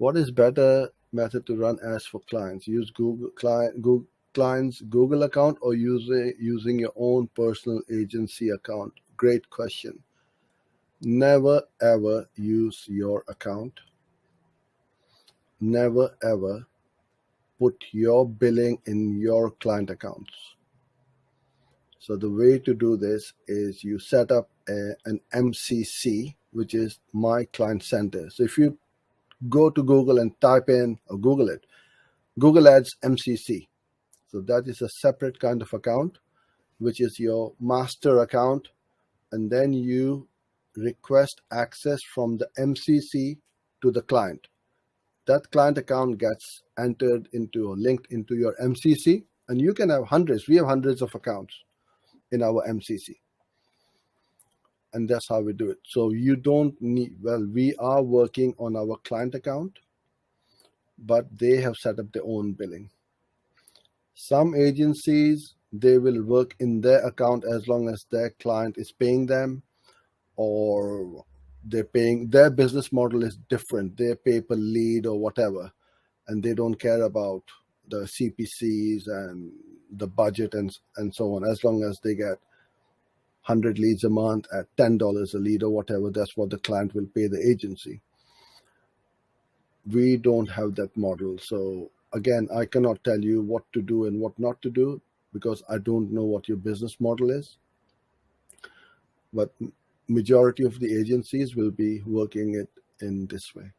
What is better method to run ads for clients? Use Google client's Google account or using your own personal agency account? Great question. Never ever use your account. Never ever put your billing in your client accounts. So the way to do this is you set up an MCC, which is My Client Center. So if you go to Google and type in or Google it, Google Ads MCC. So that is a separate kind of account, which is your master account. And then you request access from the MCC to the client. That client account gets entered into or linked into your MCC, and you can have hundreds. We have hundreds of accounts in our MCC, and that's how we do it. So you don't need, well, we are working on our client account, but they have set up their own billing. Some agencies, they will work in their account as long as their client is paying them, or they're paying, their business model is different. They pay per lead or whatever, and they don't care about the CPCs and the budget and so on. As long as they get 100 leads a month at $10 a lead or whatever, that's what the client will pay the agency. We don't have that model. So again, I cannot tell you what to do and what not to do because I don't know what your business model is. But majority of the agencies will be working it in this way.